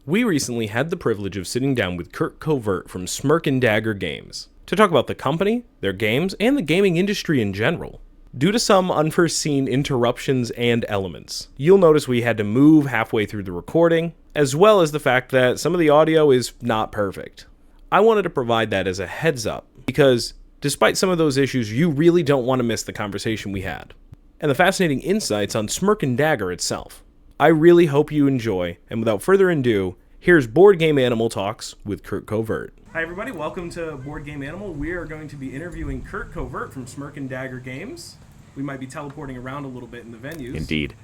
We recently had the privilege of sitting down with Curt Covert from Smirk Dagger Games to talk about the company, their games, and the gaming industry in general. Due to some unforeseen interruptions and elements, you'll notice we had to move halfway through the recording, as well as the fact that some of the audio is not perfect. I wanted to provide that as a heads up, because despite some of those issues, you really don't want to miss the conversation we had, and the fascinating insights on Smirk Dagger itself. I really hope you enjoy, and without further ado, here's Board Game Animal Talks with Curt Covert. Hi everybody, welcome to Board Game Animal. We are going to be interviewing Curt Covert from Smirk Dagger Games. We might be teleporting around a little bit in the venues. Indeed.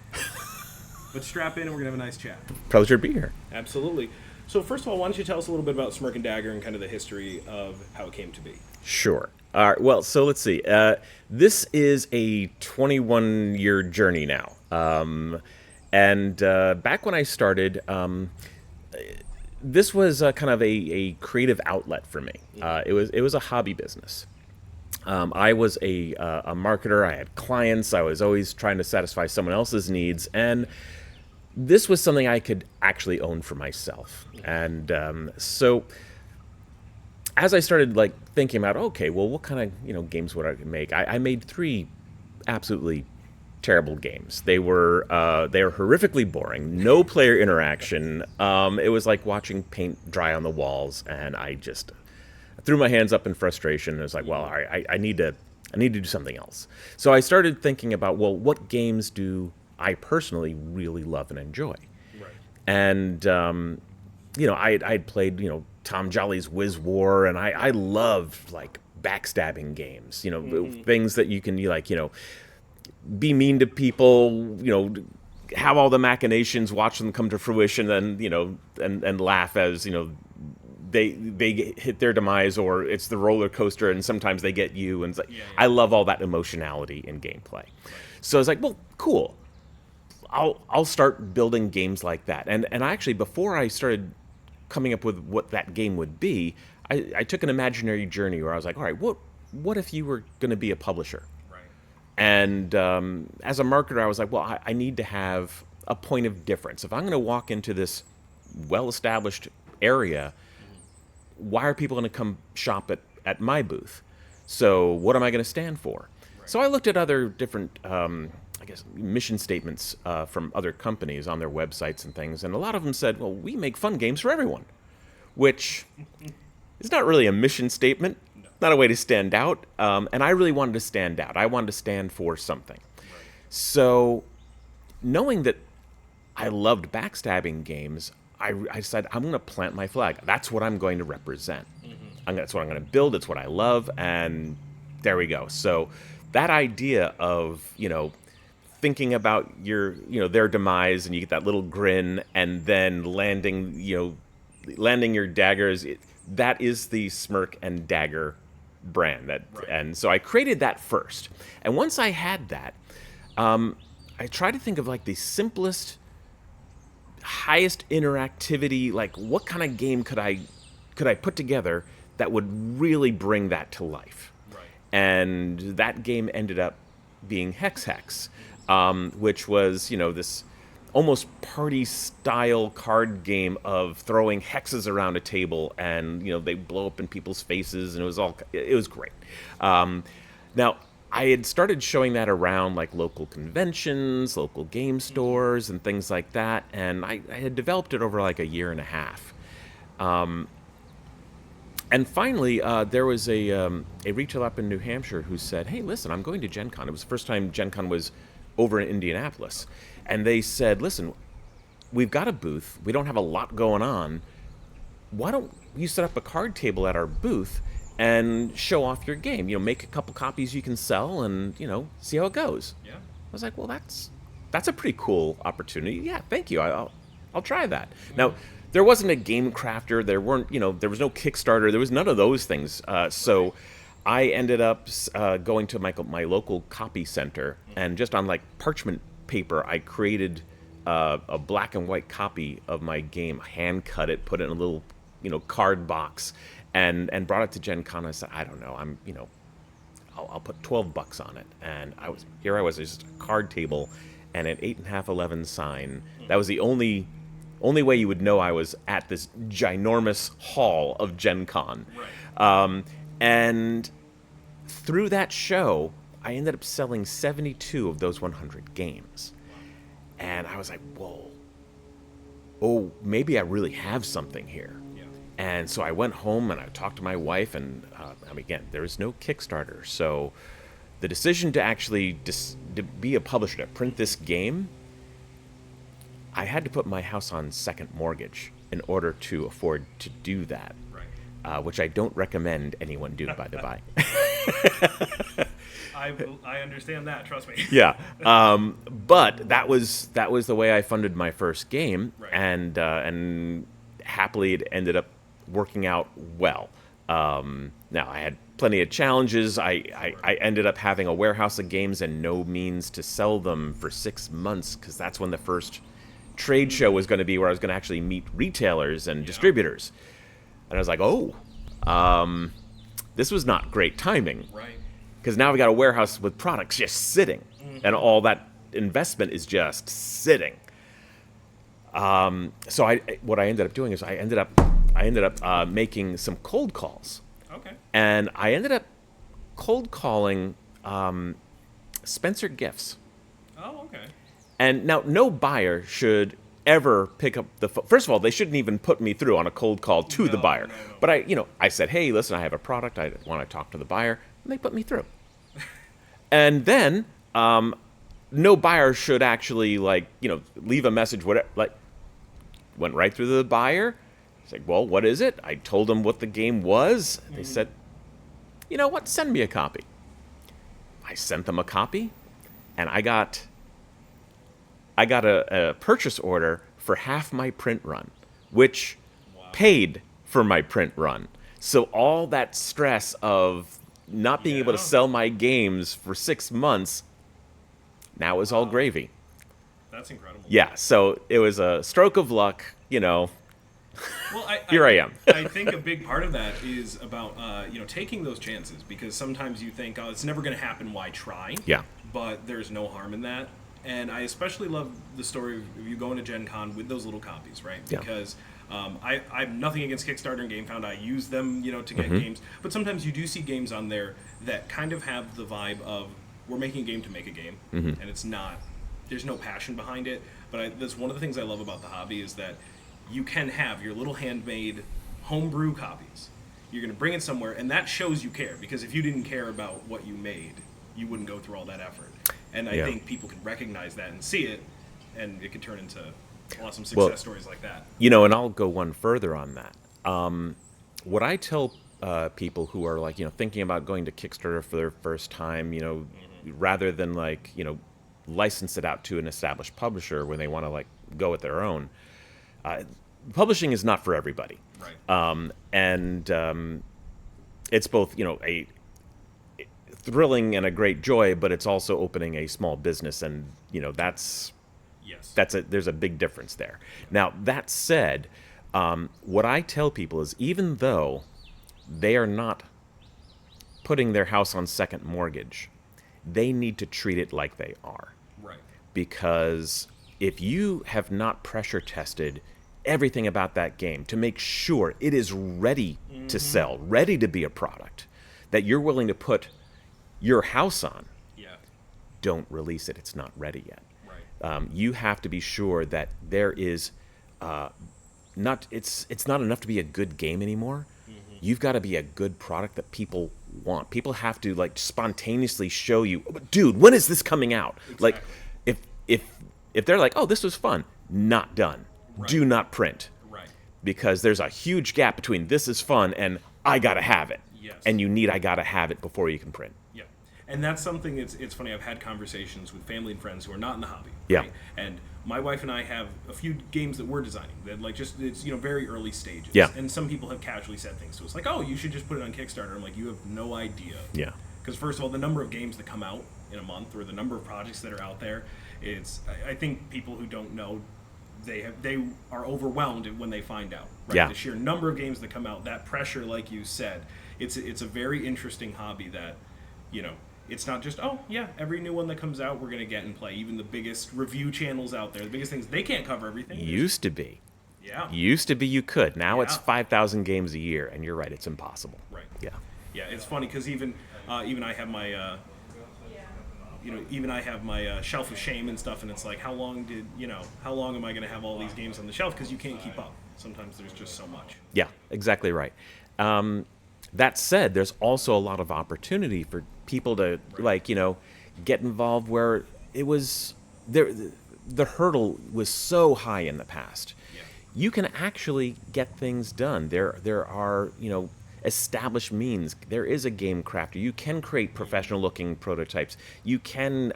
But strap in and we're going to have a nice chat. Pleasure to be here. Absolutely. So first of all, why don't you tell us a little bit about Smirk Dagger and kind of the history of how it came to be? Sure. All right, well, so let's see. This is a 21-year journey now. And back when I started, this was kind of a creative outlet for me. It was a hobby business. I was a marketer. I had clients. I was always trying to satisfy someone else's needs, and this was something I could actually own for myself. And so, as I started thinking about, okay, well, what kind of games would I make? I made 3 absolutely terrible games. They were horrifically boring. No player interaction. It was like watching paint dry on the walls, and I just threw my hands up in frustration. And was like, well, I need to do something else. So I started thinking about, well, what games do I personally really love and enjoy? Right. And I'd played Tom Jolly's Whiz War, and I loved backstabbing games. Things that you can be mean to people, have all the machinations, watch them come to fruition, and laugh as they hit their demise, or it's the roller coaster, and sometimes they get you. And I love all that emotionality in gameplay. Right. So I was like, well, cool. I'll start building games like that. And actually, before I started coming up with what that game would be, I took an imaginary journey where I was like, all right, what if you were going to be a publisher? And as a marketer, I was like, well, I need to have a point of difference. If I'm going to walk into this well-established area, why are people going to come shop at my booth? So what am I going to stand for? Right. So I looked at other different, mission statements from other companies on their websites and things, and a lot of them said, well, we make fun games for everyone, which is not really a mission statement. Not a way to stand out, and I really wanted to stand out. I wanted to stand for something. Right. So, knowing that I loved backstabbing games, I decided I'm going to plant my flag. That's what I'm going to represent. Mm-hmm. That's what I'm going to build. It's what I love, and there we go. So, that idea of thinking about their demise, and you get that little grin, and then landing your daggers. That is the Smirk and Dagger brand. Right. And so I created that first, and once I had that, I tried to think of the simplest, highest interactivity, what kind of game could I put together that would really bring that to life. Right. And that game ended up being Hex, which was this almost party-style card game of throwing hexes around a table, and they blow up in people's faces, and it was great. Now, I had started showing that around local conventions, local game stores, and things like that, and I had developed it over a year and a half. And finally, there was a retailer up in New Hampshire who said, "Hey, listen, I'm going to Gen Con." It was the first time Gen Con was over in Indianapolis. And they said, listen, we've got a booth. We don't have a lot going on. Why don't you set up a card table at our booth and show off your game? Make a couple copies you can sell and, see how it goes. Yeah. I was like, well, that's a pretty cool opportunity. Yeah, thank you. I'll try that. Mm-hmm. Now, there wasn't a game crafter. There weren't, there was no Kickstarter. There was none of those things. So I ended up going to my local copy center, and just on parchment paper, I created a black and white copy of my game, hand cut it, put it in a little card box, and brought it to Gen Con. I said, I don't know, I'll put $12 on it, and I was just a card table and an 8.5 11 sign. That was the only Only way you would know I was at this ginormous hall of Gen Con. Right. And through that show, I ended up selling 72 of those 100 games. And I was like, whoa. Oh, maybe I really have something here. Yeah. And so I went home and I talked to my wife, and again, there is no Kickstarter. So the decision to actually to be a publisher, to print this game, I had to put my house on second mortgage in order to afford to do that. Right. Which I don't recommend anyone do, by the by. I understand that. Trust me. Yeah, but that was the way I funded my first game, Right. and happily it ended up working out well. Now I had plenty of challenges. I ended up having a warehouse of games and no means to sell them for 6 months, because that's when the first trade show was going to be, where I was going to actually meet retailers and distributors. And I was like, oh, this was not great timing. Right. Because now we got a warehouse with products just sitting, and all that investment is just sitting. So what I ended up doing is I ended up making some cold calls. Okay. And I ended up cold calling Spencer Gifts. Oh, okay. And now no buyer should ever pick up the phone. First of all, they shouldn't even put me through on a cold call to the buyer. No. But I said, hey, listen, I have a product. I want to talk to the buyer. And they put me through. And then no buyer should actually leave a message. Whatever, went right through the buyer. It's like, well, what is it? I told them what the game was. They said, you know what? Send me a copy. I sent them a copy, and I got a purchase order for half my print run, which paid for my print run. So all that stress of not being able to sell my games for 6 months now is all gravy. That's incredible. Yeah, so it was a stroke of luck, Well, Here I am. I think a big part of that is about taking those chances, because sometimes you think, oh, it's never going to happen. Why try? Yeah. But there's no harm in that. And I especially love the story of you going to Gen Con with those little copies, right? Yeah. Because I have nothing against Kickstarter and GameFound. I use them, to get games. But sometimes you do see games on there that kind of have the vibe of, we're making a game to make a game, and it's not. There's no passion behind it. But that's one of the things I love about the hobby, is that you can have your little handmade homebrew copies. You're going to bring it somewhere, and that shows you care. Because if you didn't care about what you made, you wouldn't go through all that effort. And I think people can recognize that and see it, and it could turn into awesome success stories like that. And I'll go one further on that. What I tell people who are thinking about going to Kickstarter for their first time, rather than license it out to an established publisher when they want to go at their own, publishing is not for everybody. Right. It's both a thrilling and a great joy, but it's also opening a small business, and there's a big difference there. Now that said, what I tell people is, even though they are not putting their house on second mortgage, they need to treat it like they are. Right. Because if you have not pressure tested everything about that game to make sure it is ready to sell, ready to be a product that you're willing to put your house on, don't release it. It's not ready yet. Right. You have to be sure that there is it's not enough to be a good game anymore. You've got to be a good product that people want. People have to spontaneously show you, dude, when is this coming out? Exactly. If they're like, oh, this was fun, not done. Right. Do not print. Right. Because there's a huge gap between this is fun and I gotta have it. Yes. And I gotta have it before you can print. Yeah. And that's something, it's funny, I've had conversations with family and friends who are not in the hobby. Yeah. Right? And my wife and I have a few games that we're designing that it's very early stages. Yeah. And some people have casually said things to us like, oh, you should just put it on Kickstarter. I'm like, you have no idea. Yeah. Because first of all, the number of games that come out in a month, or the number of projects that are out there, I think people who don't know, they are overwhelmed when they find out. Right? Yeah. The sheer number of games that come out, that pressure, like you said, it's a very interesting hobby that, it's not just, oh, yeah, every new one that comes out we're going to get and play. Even the biggest review channels out there, the biggest things, they can't cover everything. Used to be. Yeah. Used to be you could. Now it's Yeah. 5,000 games a year, and you're right, it's impossible. Right. Yeah. Yeah, it's funny because even I have my even I have my shelf of shame and stuff, and it's like, how long am I going to have all these games on the shelf? Because you can't keep up. Sometimes there's just so much. Yeah, exactly right. That said, there's also a lot of opportunity for people to get involved where it was there. The hurdle was so high in the past. Yeah. You can actually get things done. There are established means. There is a game crafter. You can create professional looking prototypes. You can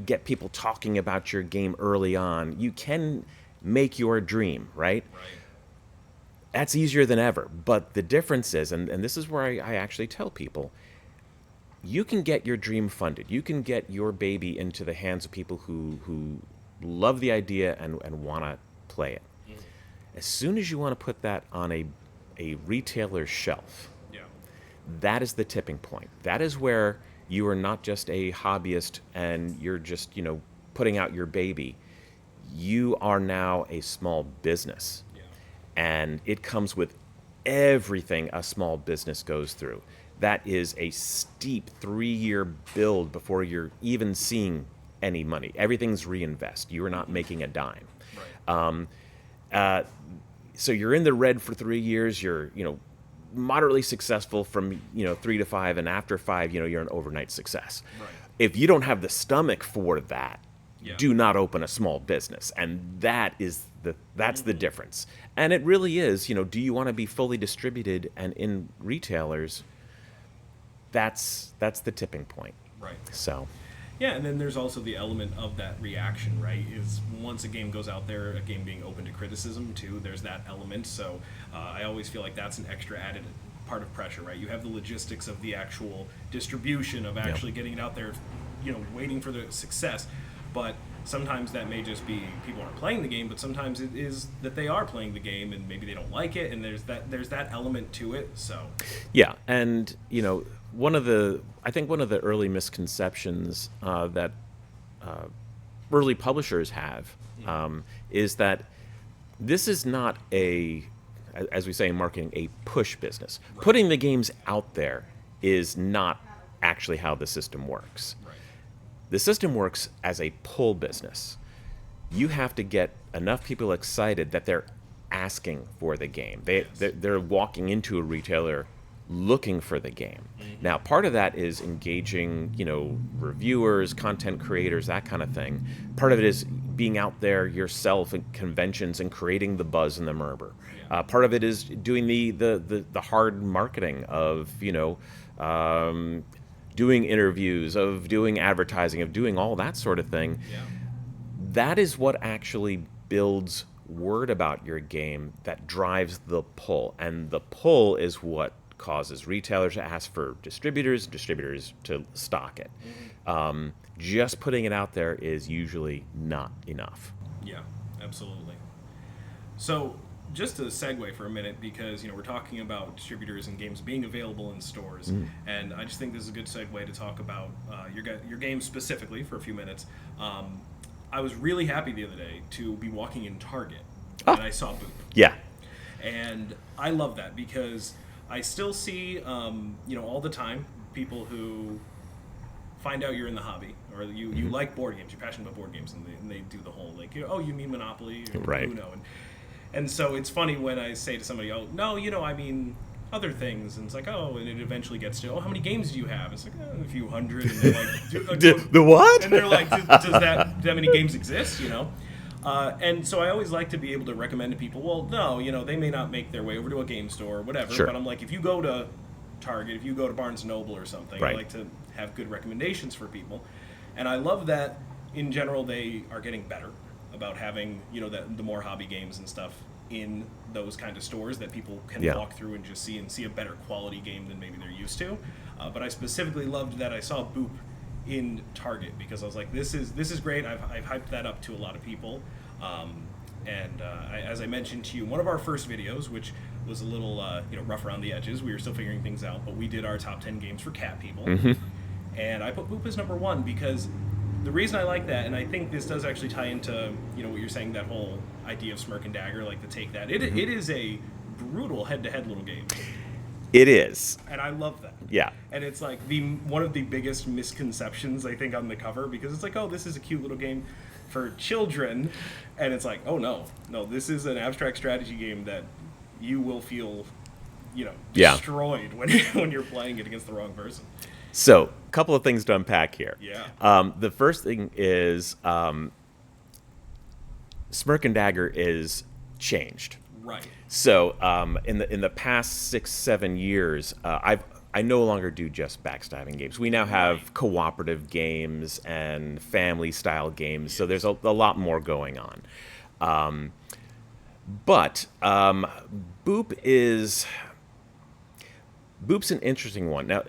get people talking about your game early on. You can make your dream, right? Right. That's easier than ever. But the difference is, and this is where I actually tell people, you can get your dream funded. You can get your baby into the hands of people who love the idea and want to play it. Mm-hmm. As soon as you want to put that on a retailer's shelf, Yeah. that is the tipping point. That is where you are not just a hobbyist and you're just, putting out your baby. You are now a small business. Yeah. And it comes with everything a small business goes through. That is a steep 3-year build before you're even seeing any money. Everything's reinvest. You are not making a dime. Right. So you're in the red for 3 years. You're moderately successful from 3 to 5, and after 5, you're an overnight success. Right. If you don't have the stomach for that, Yeah. do not open a small business, and that's the difference. And it really is. Do you want to be fully distributed and in retailers? That's the tipping point. Right. So. Yeah, and then there's also the element of that reaction, right? Is once a game goes out there, a game being open to criticism too. There's that element. So I always feel like that's an extra added part of pressure, right? You have the logistics of the actual distribution of actually getting it out there, waiting for the success. But sometimes that may just be people aren't playing the game, but sometimes it is that they are playing the game and maybe they don't like it, and there's that element to it. So yeah, and one of the early misconceptions that early publishers have is that this is not as we say in marketing, a push business. Right. Putting the games out there is not actually how the system works. Right. The system works as a pull business. You have to get enough people excited that they're asking for the game. They're walking into a retailer looking for the game. Mm-hmm. Now, part of that is engaging, reviewers, content creators, that kind of thing. Part of it is being out there yourself at conventions and creating the buzz and the murmur. Yeah. Part of it is doing the hard marketing of, doing interviews, of doing advertising, of doing all that sort of thing. Yeah. That is what actually builds word about your game, that drives the pull. And the pull is what causes retailers to ask for distributors to stock it. Mm-hmm. Just putting it out there is usually not enough. Yeah, absolutely. So just to segue for a minute, because we're talking about distributors and games being available in stores, and I just think this is a good segue to talk about your game specifically for a few minutes. I was really happy the other day to be walking in Target, and I saw Boop. Yeah. And I love that because I still see, all the time, people who find out you're in the hobby, or you like board games, you're passionate about board games, and they do the whole, you mean Monopoly, or right. Uno. And so it's funny when I say to somebody, oh, no, I mean other things. And it's like, oh, and it eventually gets to, oh, how many games do you have? It's like, a few hundred. And they're like, the what? And they're like, does that many games exist, And so I always like to be able to recommend to people, well, no, they may not make their way over to a game store or whatever. Sure. But I'm like, if you go to Target, if you go to Barnes & Noble or something, right. I like to have good recommendations for people. And I love that, in general, they are getting better about having, the more hobby games and stuff in those kind of stores that people can walk through and just see a better quality game than maybe they're used to. But I specifically loved that I saw Boop in Target because I was like, this is great. I've hyped that up to a lot of people. As I mentioned to you, one of our first videos, which was a little rough around the edges, we were still figuring things out, but we did our top 10 games for cat people. Mm-hmm. And I put Boop as number 1 because the reason I like that, and I think this does actually tie into what you're saying, that whole idea of Smirk and Dagger, like the take that it is a brutal head-to-head little game. It is, and I love that. Yeah. And it's like one of the biggest misconceptions, I think, on the cover, because it's like, oh, this is a cute little game for children, and it's like, oh no, this is an abstract strategy game that you will feel, destroyed when you're playing it against the wrong person. So, a couple of things to unpack here. Yeah. The first thing is Smirk and Dagger is changed. Right. So, in the past 6-7 years, I no longer do just backstabbing games. We now have cooperative games and family-style games, so there's a lot more going on. But Boop's an interesting one. Now,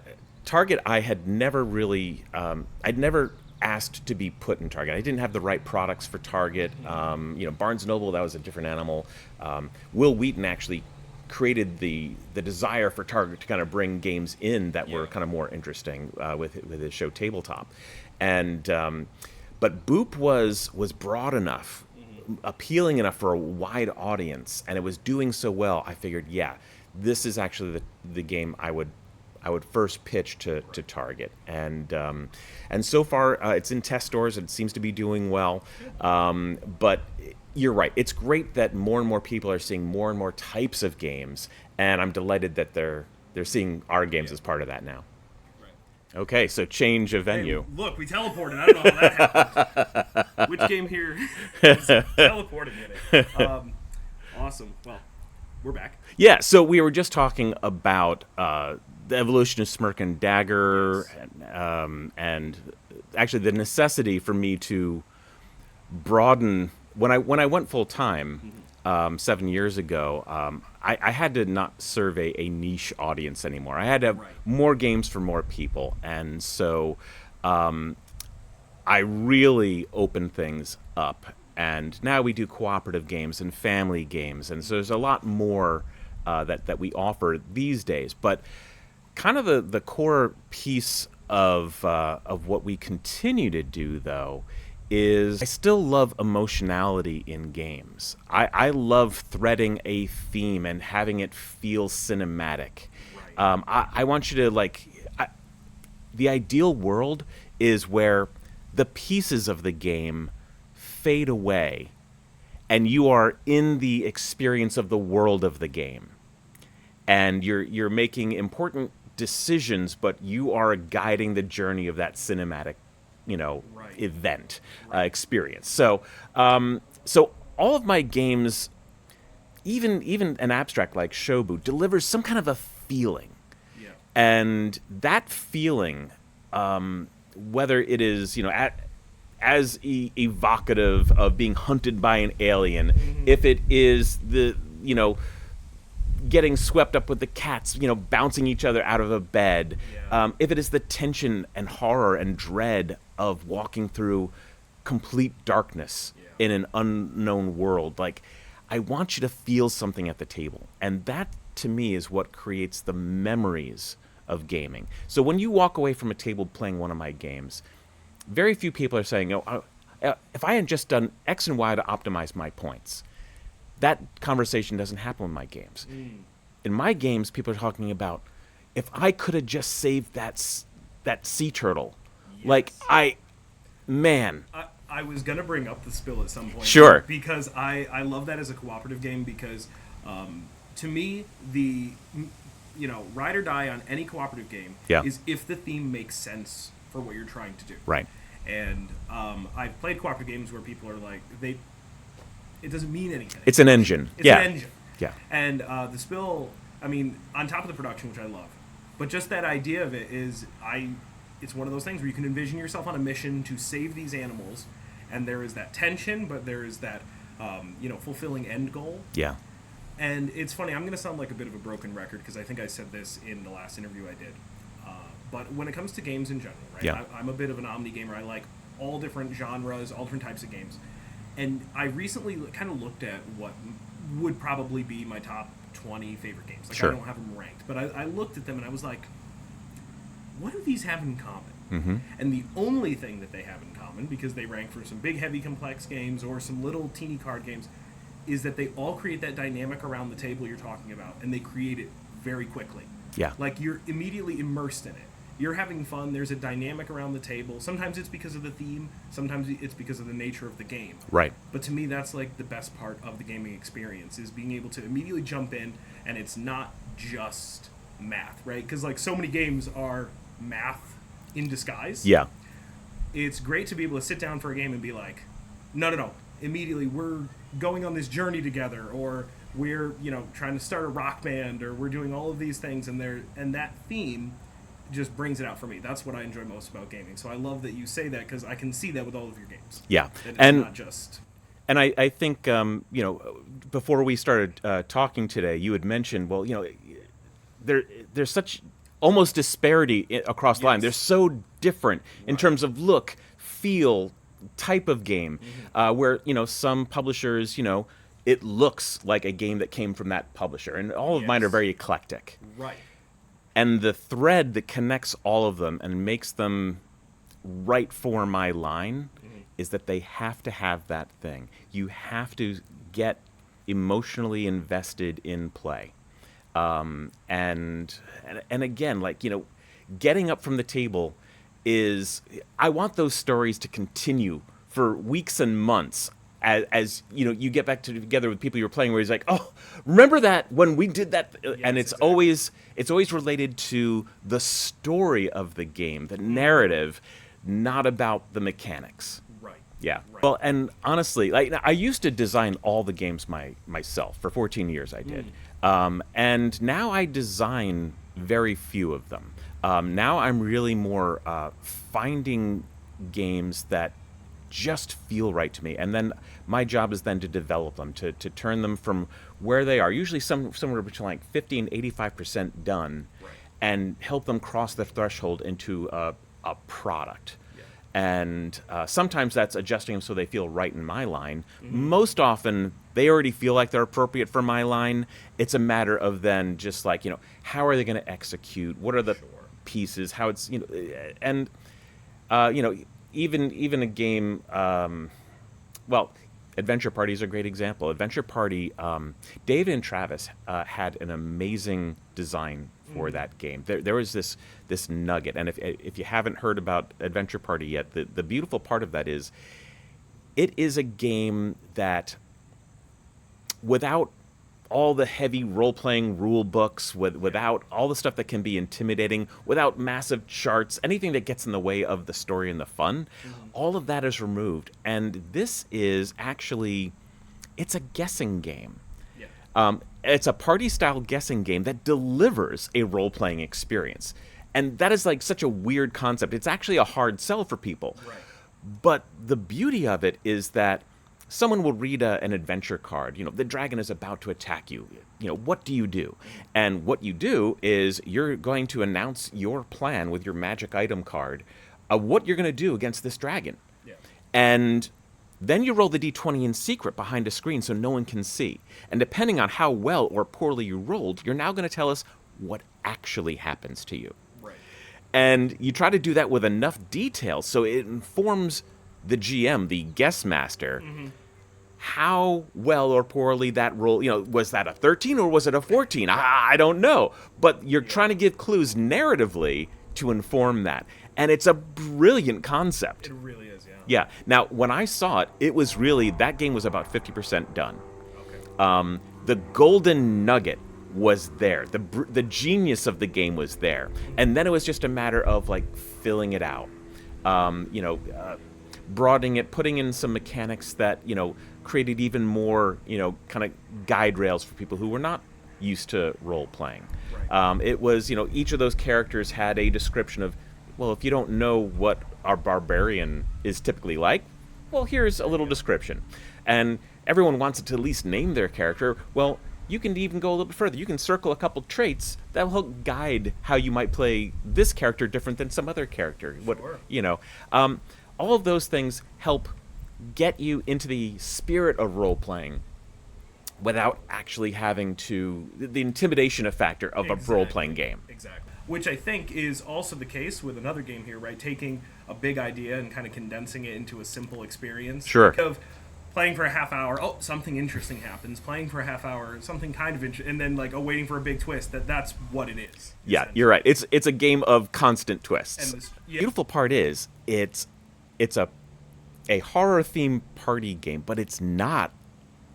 Target, I had never really, I'd never asked to be put in Target. I didn't have the right products for Target. Barnes & Noble, that was a different animal. Will Wheaton actually created the desire for Target to kind of bring games in that were kind of more interesting with his show Tabletop. And but Boop was broad enough, appealing enough for a wide audience, and it was doing so well, I figured, this is actually the game I would first pitch to Target, and so far it's in test stores and it seems to be doing well. But you're right; it's great that more and more people are seeing more and more types of games, and I'm delighted that they're seeing our games as part of that now. Right. Okay, so change of venue. Hey, look, we teleported. I don't know how that happened. Which game here is teleporting in it? Awesome. Well, we're back. Yeah. So we were just talking about the evolution of Smirk and Dagger, and actually the necessity for me to broaden. When I went full time 7 years ago, I had to not serve a niche audience anymore. I had to have more games for more people, and so I really opened things up. And now we do cooperative games and family games, and so there's a lot more that we offer these days. But kind of the core piece of what we continue to do, though, is I still love emotionality in games. I love threading a theme and having it feel cinematic. Right. I want you to, the ideal world is where the pieces of the game fade away and you are in the experience of the world of the game. And you're making important decisions, but you are guiding the journey of that cinematic event experience. So so all of my games, even an abstract like Shobu, delivers some kind of a feeling. Yeah. And that feeling, whether it is as evocative of being hunted by an alien, if it is the getting swept up with the cats, bouncing each other out of a bed. Yeah. If it is the tension and horror and dread of walking through complete darkness in an unknown world, I want you to feel something at the table. And that, to me, is what creates the memories of gaming. So when you walk away from a table playing one of my games, very few people are saying, if I had just done X and Y to optimize my points. That conversation doesn't happen in my games. In my games, people are talking about, if I could have just saved that sea turtle, I was gonna bring up the spill at some point. Sure. Because I love that as a cooperative game, because to me the ride or die on any cooperative game is if the theme makes sense for what you're trying to do. Right. And I've played cooperative games where people are like, it doesn't mean anything. It's an engine. It's an engine. Yeah. And the spill, on top of the production, which I love, but just that idea of it is, it's one of those things where you can envision yourself on a mission to save these animals, and there is that tension, but there is that, fulfilling end goal. Yeah. And it's funny, I'm going to sound like a bit of a broken record, because I think I said this in the last interview I did. But when it comes to games in general, right? Yeah. I'm a bit of an omni gamer. I like all different genres, all different types of games. And I recently kind of looked at what would probably be my top 20 favorite games. Sure. I don't have them ranked, but I looked at them and I was like, what do these have in common? And the only thing that they have in common, because they rank for some big, heavy, complex games or some little teeny card games, is that they all create that dynamic around the table you're talking about, and they create it very quickly. Yeah. Like, you're immediately immersed in it. You're having fun. There's a dynamic around the table. Sometimes it's because of the theme. Sometimes it's because of the nature of the game. Right. But to me, that's like the best part of the gaming experience, is being able to immediately jump in, and it's not just math, right? Because like so many games are math in disguise. Yeah. It's great to be able to sit down for a game and be like, no. Immediately, we're going on this journey together, or we're, trying to start a rock band, or we're doing all of these things, and that theme just brings it out for me. That's what I enjoy most about gaming. So I love that you say that, because I can see that with all of your games. Yeah. That it's And not just... And I think, before we started talking today, you had mentioned, well, there's such almost disparity across the line. They're so different in terms of look, feel, type of game, where, some publishers, it looks like a game that came from that publisher. And all of mine are very eclectic. Right. And the thread that connects all of them and makes them right for my line is that they have to have that thing. You have to get emotionally invested in play. And again, like, getting up from the table is, I want those stories to continue for weeks and months as you get back together with people you're playing, where he's like, oh, remember that when we did that? And it's always related to the story of the game, the narrative, not about the mechanics. Right. Yeah. Right. Well, and honestly, like, I used to design all the games myself. For 14 years I did. And now I design very few of them. Now I'm really more finding games that just feel right to me, and then my job is then to develop them, to turn them from where they are, usually somewhere between like 50 and 85% done, and help them cross the threshold into a product. And sometimes that's adjusting them so they feel right in my line. Most often, they already feel like they're appropriate for my line. It's a matter of then just like, how are they going to execute? What are the pieces? How it's, and, even a game, Adventure Party is a great example. Adventure Party, David and Travis had an amazing design for that game. There was this nugget, and if you haven't heard about Adventure Party yet, the beautiful part of that is, it is a game that, without all the heavy role-playing rule books, without all the stuff that can be intimidating, without massive charts, anything that gets in the way of the story and the fun, all of that is removed. And this is actually, it's a guessing game. It's a party-style guessing game that delivers a role-playing experience. And that is like such a weird concept. It's actually a hard sell for people. Right. But the beauty of it is that someone will read an adventure card. The dragon is about to attack you. What do you do? And what you do is you're going to announce your plan with your magic item card of what you're going to do against this dragon. Yeah. And then you roll the d20 in secret behind a screen so no one can see. And depending on how well or poorly you rolled, you're now going to tell us what actually happens to you. Right. And you try to do that with enough detail so it informs the GM, the guest master, how well or poorly that roll, was that a 13 or was it a 14? I don't know. But you're trying to give clues narratively to inform that. And it's a brilliant concept. It really is, yeah. Yeah. Now, when I saw it, it was really, that game was about 50% done. Okay. The golden nugget was there. The genius of the game was there. And then it was just a matter of like filling it out. Broadening it, putting in some mechanics that, created even more, kind of guide rails for people who were not used to role playing. Right. It was, each of those characters had a description of, well, if you don't know what our barbarian is typically like, well, here's a little description. And everyone wants to at least name their character. Well, you can even go a little bit further. You can circle a couple traits that will help guide how you might play this character different than some other character. Sure. All of those things help get you into the spirit of role-playing without actually having to, the intimidation factor of a role-playing game. Exactly. which I think is also the case with another game here, right? Taking a big idea and kind of condensing it into a simple experience. Sure. Think of playing for a half hour, oh, something interesting happens. Playing for a half hour, something kind of interesting, and then like waiting for a big twist. That's what it is. Yeah, you're right. It's a game of constant twists. And this, The beautiful part is it's a horror themed party game, but it's not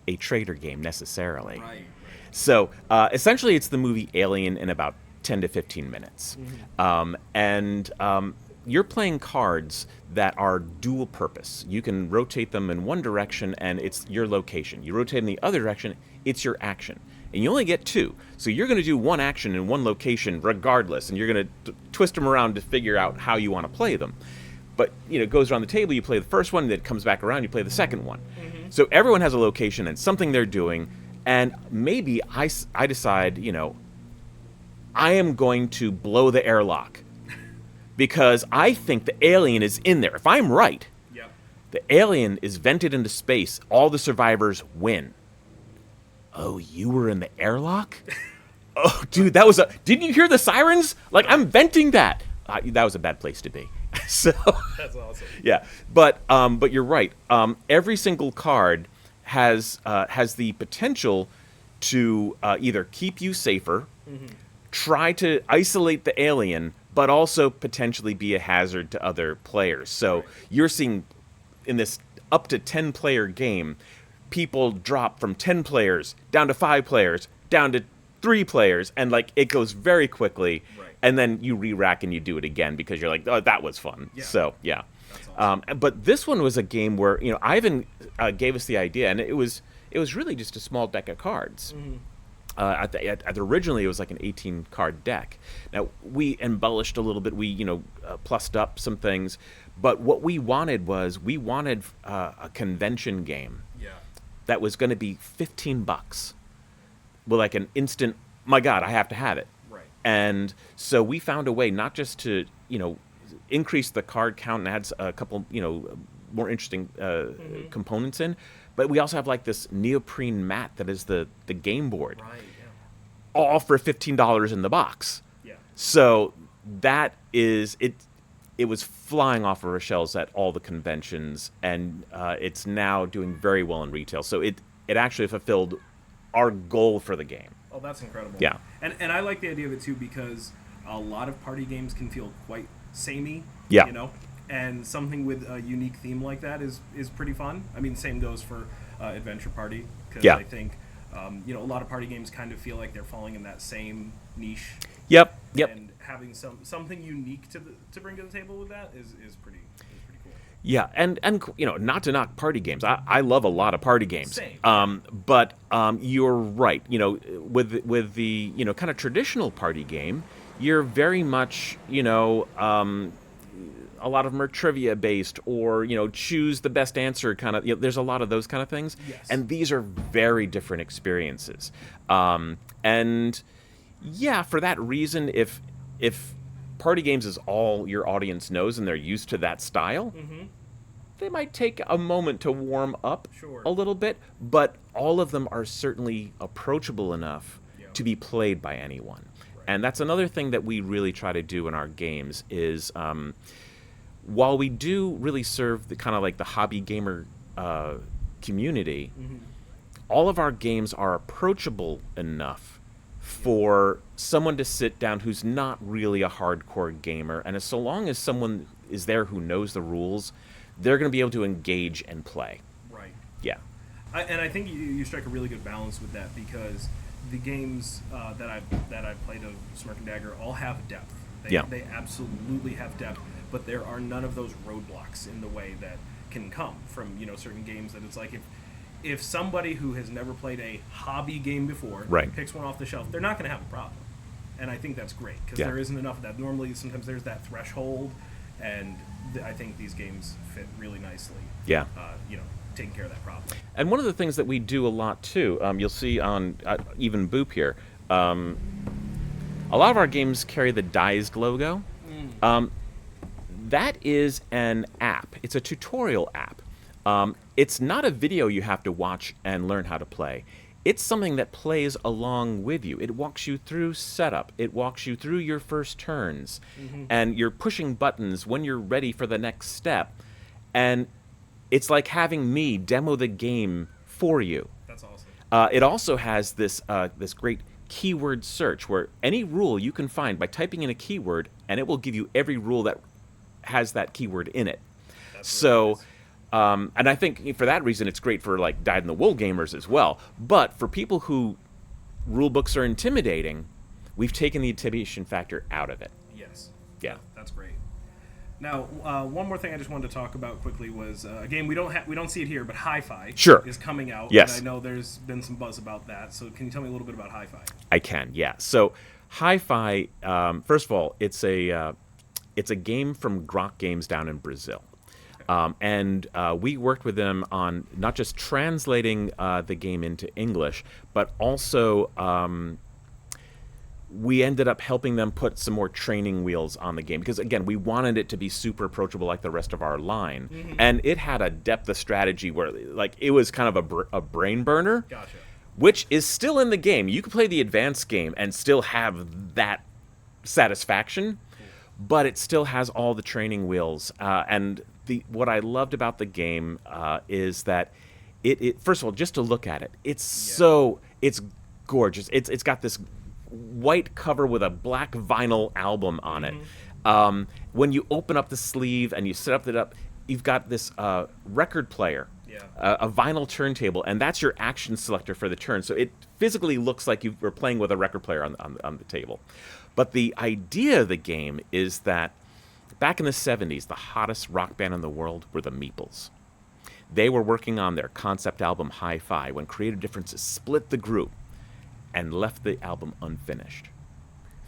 a trader game necessarily. Right. So essentially, it's the movie Alien in about 10 to 15 minutes. And you're playing cards that are dual purpose. You can rotate them in one direction, and it's your location. You rotate in the other direction, it's your action. And you only get two. So you're going to do one action in one location regardless, and you're going to twist them around to figure out how you want to play them. But, it goes around the table, you play the first one, then it comes back around, you play the second one. So everyone has a location and something they're doing, and maybe I decide, I am going to blow the airlock because I think the alien is in there. If I'm right, Yep. the alien is vented into space. All the survivors win. Oh, you were in the airlock? Oh, dude, didn't you hear the sirens? Like, I'm venting that. That was a bad place to be. So That's awesome. yeah, but you're right. Every single card has the potential to either keep you safer, try to isolate the alien, but also potentially be a hazard to other players. So you're seeing in this up to 10-player game, people drop from 10 players down to 5 players, down to 3 players, and like it goes very quickly. Right. And then you re-rack and you do it again because you're like, oh, that was fun. Yeah. So yeah. That's awesome. But this one was a game where Ivan gave us the idea, and it was really just a small deck of cards. Originally, it was like an 18-card deck. Now we embellished a little bit. We plussed up some things, but what we wanted was a convention game Yeah. that was going to be $15, with like an instant. My God, I have to have it. Right. And so we found a way not just to increase the card count and add a couple more interesting components in, but we also have like this neoprene mat that is the game board, Right. Yeah. all for $15 in the box. Yeah. So that is it. It was flying off of our shelves at all the conventions, and it's now doing very well in retail. So it actually fulfilled our goal for the game. Oh, that's incredible. Yeah. And I like the idea of it too because a lot of party games can feel quite samey. Yeah. And something with a unique theme like that is pretty fun. I mean, same goes for Adventure Party because Yeah. I think a lot of party games kind of feel like they're falling in that same niche. Yep. And having something unique to bring to the table with that is pretty cool. Yeah, and not to knock party games. I love a lot of party games. Same. But you're right. With the kind of traditional party game, you're very much a lot of them are trivia based or choose the best answer kind of. There's a lot of those kind of things. Yes. And these are very different experiences. And yeah, for that reason, if party games is all your audience knows and they're used to that style, they might take a moment to warm up Sure. a little bit, but all of them are certainly approachable enough Yeah. to be played by anyone. And that's another thing that we really try to do in our games is while we do really serve the kind of like the hobby gamer community, all of our games are approachable enough for someone to sit down who's not really a hardcore gamer, and so long as someone is there who knows the rules, they're going to be able to engage and play. Right. Yeah. And I think you strike a really good balance with that because the games that I've played of Smirk Dagger all have depth. They absolutely have depth, but there are none of those roadblocks in the way that can come from certain games that it's like if somebody who has never played a hobby game before picks one off the shelf, they're not going to have a problem. And I think that's great because there isn't enough of that. Normally, sometimes there's that threshold, and I think these games fit really nicely. Yeah. Taking care of that problem. And one of the things that we do a lot too, you'll see on even Boop here, a lot of our games carry the Dized logo. That is an app. It's a tutorial app. It's not a video you have to watch and learn how to play. it's something that plays along with you. It walks you through setup. It walks you through your first turns. And you're pushing buttons when you're ready for the next step. And it's like having me demo the game for you. That's awesome. It also has this this great keyword search where any rule you can find by typing in a keyword, and it will give you every rule that has that keyword in it. That's So... really nice. And I think for that reason, it's great for like dyed-in-the-wool gamers as well. But for people who rule books are intimidating, we've taken the intimidation factor out of it. Yes. Yeah. That's great. Now, one more thing I just wanted to talk about quickly was a game we don't see it here, but Hi-Fi Sure. is coming out. Yes. And I know there's been some buzz about that. So can you tell me a little bit about Hi-Fi? I can, yeah. So Hi-Fi, first of all, it's a game from Grok Games down in Brazil. And we worked with them on not just translating the game into English, but also we ended up helping them put some more training wheels on the game. Because, again, we wanted it to be super approachable like the rest of our line. And it had a depth of strategy where, like, it was kind of a brain burner. Gotcha. Which is still in the game. You can play the advanced game and still have that satisfaction, but it still has all the training wheels. And what I loved about the game is that it first of all, just to look at it, it's gorgeous. It's got this white cover with a black vinyl album on it. When you open up the sleeve and you set it up, you've got this record player. A vinyl turntable, and that's your action selector for the turn. So it physically looks like you were playing with a record player on the table. But the idea of the game is that back in the 70s, the hottest rock band in the world were the Meeples. They were working on their concept album Hi-Fi when Creative Differences split the group and left the album unfinished.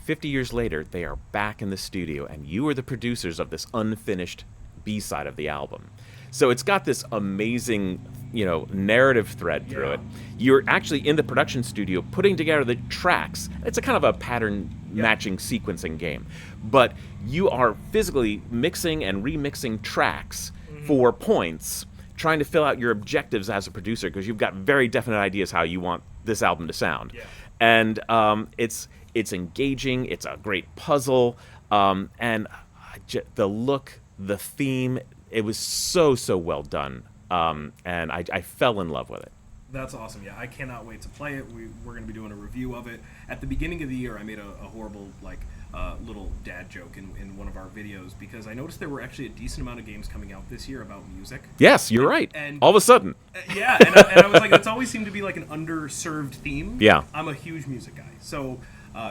50 years later, they are back in the studio, and you are the producers of this unfinished B-side of the album. So it's got this amazing, narrative thread through it. You're actually in the production studio putting together the tracks. It's a kind of a pattern matching sequencing game. But you are physically mixing and remixing tracks for points, trying to fill out your objectives as a producer because you've got very definite ideas how you want this album to sound. And it's engaging. It's a great puzzle. And the look, the theme, it was so well done, and I fell in love with it. That's awesome. Yeah, I cannot wait to play it. We're going to be doing a review of it. At the beginning of the year, I made a horrible little dad joke in one of our videos because I noticed there were actually a decent amount of games coming out this year about music. Yes, you're right. And all of a sudden. And I was like, that's always seemed to be like an underserved theme. Yeah. I'm a huge music guy, so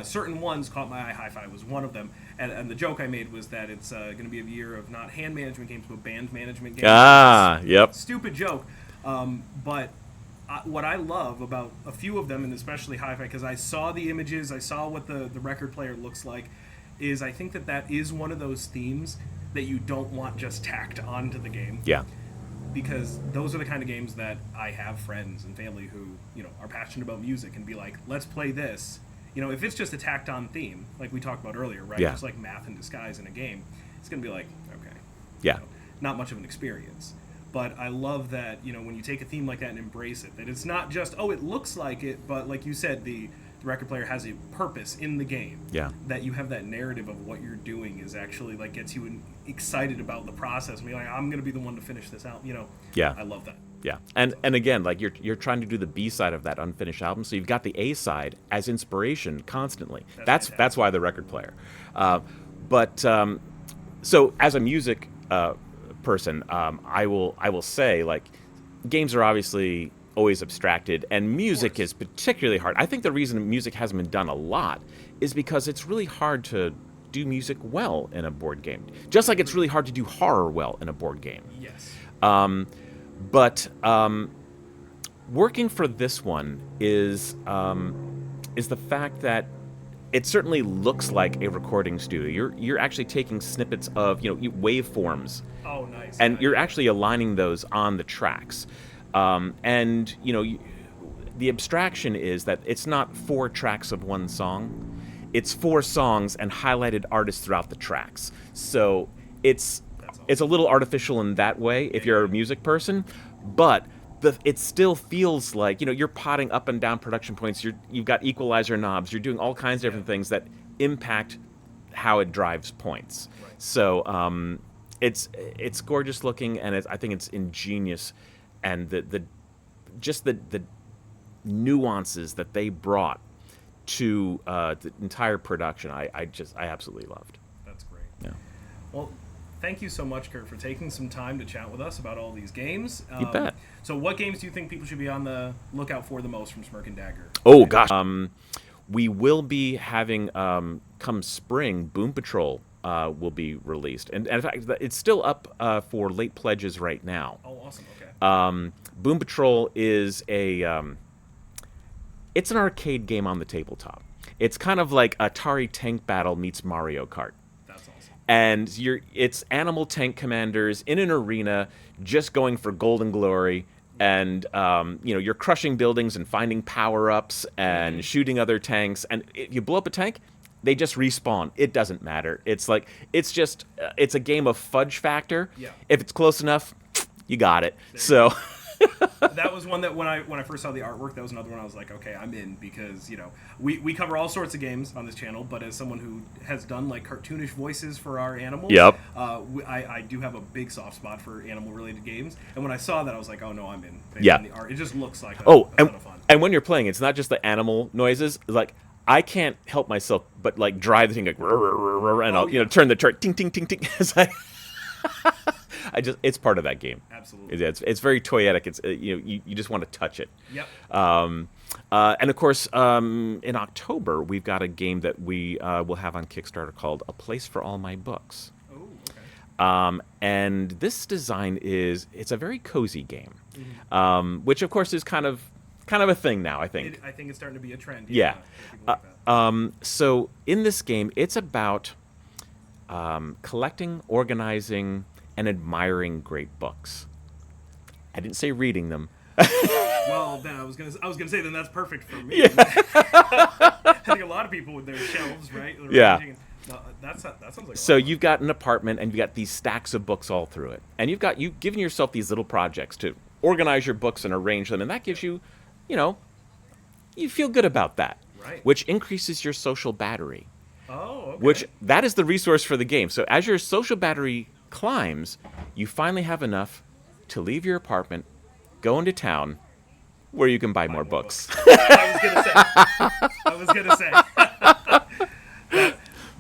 certain ones caught my eye. Hi-Fi was one of them. And the joke I made was that it's going to be a year of not hand management games, but band management games. Yep. Stupid joke. But what I love about a few of them, and especially Hi-Fi, because I saw the images, I saw what the record player looks like, is I think that is one of those themes that you don't want just tacked onto the game. Yeah. Because those are the kind of games that I have friends and family who, are passionate about music and be like, let's play this. If it's just a tacked on theme, like we talked about earlier, right? Yeah. Just like math in disguise in a game, it's going to be like, okay. Yeah. Not much of an experience. But I love that, when you take a theme like that and embrace it, that it's not just, it looks like it, but like you said, the record player has a purpose in the game. Yeah. That you have that narrative of what you're doing is actually like gets you excited about the process and be like, I'm going to be the one to finish this out. Yeah. I love that. Yeah, and again, like you're trying to do the B side of that unfinished album, so you've got the A side as inspiration constantly. That's why the record player. So as a music person, I will say like games are obviously always abstracted, and music is particularly hard. I think the reason music hasn't been done a lot is because it's really hard to do music well in a board game, just like it's really hard to do horror well in a board game. Yes. But working for this one is the fact that it certainly looks like a recording studio. You're actually taking snippets of waveforms. Oh, nice. And you're actually aligning those on the tracks. And the abstraction is that it's not 4 tracks of one song. It's 4 songs and highlighted artists throughout the tracks. So it's a little artificial in that way if you're a music person, but it still feels like, you're potting up and down production points. You've got equalizer knobs. You're doing all kinds of different things that impact how it drives points. Right. So it's gorgeous looking, and I think it's ingenious, and the nuances that they brought to the entire production, I absolutely loved. That's great. Yeah. Well, thank you so much, Curt, for taking some time to chat with us about all these games. You bet. So what games do you think people should be on the lookout for the most from Smirk and Dagger? Oh, gosh. We will be having, come spring, Boom Patrol will be released. And in fact, it's still up for late pledges right now. Oh, awesome. Okay. Boom Patrol is it's an arcade game on the tabletop. It's kind of like Atari Tank Battle meets Mario Kart. That's awesome. And it's animal tank commanders in an arena just going for golden glory. And, you're crushing buildings and finding power-ups and shooting other tanks. And if you blow up a tank, they just respawn. It doesn't matter. It's a game of fudge factor. Yeah. If it's close enough, you got it. So... That was one that when I first saw the artwork, that was another one I was like, okay, I'm in, because we cover all sorts of games on this channel, but as someone who has done like cartoonish voices for our animals, Yep. I do have a big soft spot for animal related games, and when I saw that, I was like, oh no, I'm in. Yeah. The art, it just looks like a ton of fun. And when you're playing, it's not just the animal noises. Like, I can't help myself but like drive the thing like, and I'll turn the turret, ting ting ting ting. It's part of that game. Absolutely. It's very toyetic. It's you just want to touch it. Yep. And of course, in October we've got a game that we will have on Kickstarter called A Place for All My Books. Oh, okay. And this design it's a very cozy game, which of course is kind of a thing now. I think. I think it's starting to be a trend. Yeah. Like that. So in this game, it's about collecting, organizing, and admiring great books. I didn't say reading them. Well, then I was gonna say then that's perfect for me. Yeah. I think a lot of people with their shelves, right? Yeah. That sounds like. So you've got an apartment, and you've got these stacks of books all through it, and you've given yourself these little projects to organize your books and arrange them, and that gives you, you feel good about that, right? Which increases your social battery. Oh, okay. Which that is the resource for the game. So as your social battery climbs, you finally have enough to leave your apartment, go into town, where you can buy more books. I was gonna say.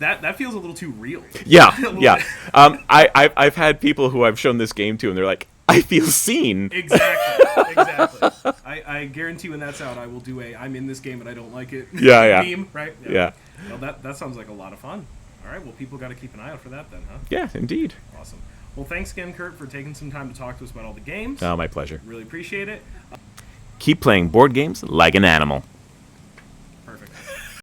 That feels a little too real. Yeah, yeah. I've had people who I've shown this game to, and they're like, I feel seen. Exactly. I guarantee when that's out, I will do I'm in this game and I don't like it. Yeah. Meme, right? Yeah. Well, that sounds like a lot of fun. All right, well, people got to keep an eye out for that then, huh? Yeah, indeed. Awesome. Well, thanks again, Curt, for taking some time to talk to us about all the games. Oh, my pleasure. Really appreciate it. Keep playing board games like an animal.